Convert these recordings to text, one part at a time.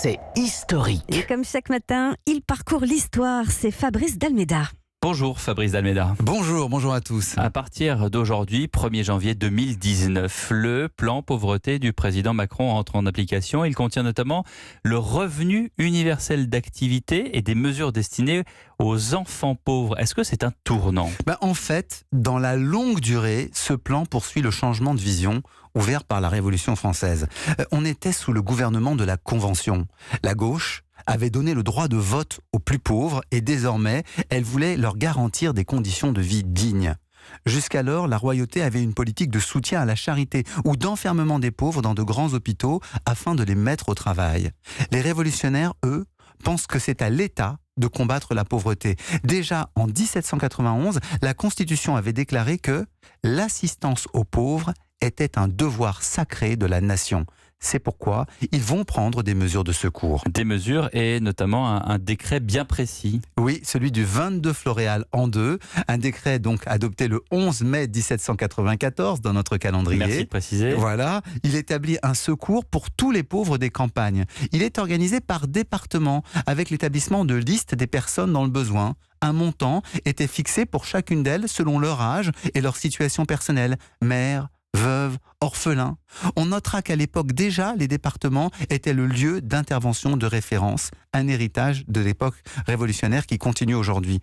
c'est historique. Et comme chaque matin, il parcourt l'histoire. C'est Fabrice Dalméda. Bonjour Fabrice Dalméda. Bonjour à tous. À partir d'aujourd'hui, 1er janvier 2019, le plan pauvreté du président Macron entre en application. Il contient notamment le revenu universel d'activité et des mesures destinées aux enfants pauvres. Est-ce que c'est un tournant ? En fait, dans la longue durée, ce plan poursuit le changement de vision ouvert par la Révolution française. On était sous le gouvernement de la Convention. La gauche avait donné le droit de vote aux plus pauvres et désormais, elle voulait leur garantir des conditions de vie dignes. Jusqu'alors, la royauté avait une politique de soutien à la charité ou d'enfermement des pauvres dans de grands hôpitaux afin de les mettre au travail. Les révolutionnaires, eux, pensent que c'est à l'État de combattre la pauvreté. Déjà en 1791, la Constitution avait déclaré que l'assistance aux pauvres était un devoir sacré de la nation. C'est pourquoi ils vont prendre des mesures de secours. Des mesures et notamment un décret bien précis. Oui, celui du 22 Floréal an 2, un décret donc adopté le 11 mai 1794 dans notre calendrier. Merci de préciser. Voilà, il établit un secours pour tous les pauvres des campagnes. Il est organisé par département avec l'établissement de listes des personnes dans le besoin. Un montant était fixé pour chacune d'elles selon leur âge et leur situation personnelle. Mère, veuve, orphelin. On notera qu'à l'époque déjà, les départements étaient le lieu d'intervention de référence, un héritage de l'époque révolutionnaire qui continue aujourd'hui.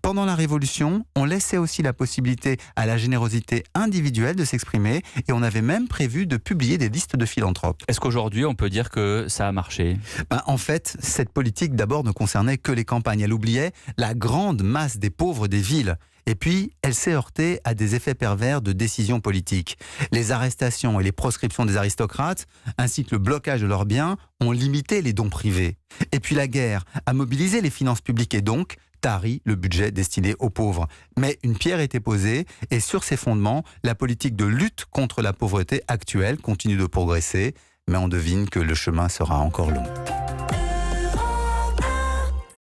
Pendant la Révolution, on laissait aussi la possibilité à la générosité individuelle de s'exprimer et on avait même prévu de publier des listes de philanthropes. Est-ce qu'aujourd'hui, on peut dire que ça a marché ? En fait, cette politique d'abord ne concernait que les campagnes. Elle oubliait la grande masse des pauvres des villes. Et puis, elle s'est heurtée à des effets pervers de décisions politiques. Les arrestations et les proscriptions des aristocrates, ainsi que le blocage de leurs biens, ont limité les dons privés. Et puis la guerre a mobilisé les finances publiques et donc tari le budget destiné aux pauvres. Mais une pierre était posée et sur ces fondements, la politique de lutte contre la pauvreté actuelle continue de progresser. Mais on devine que le chemin sera encore long.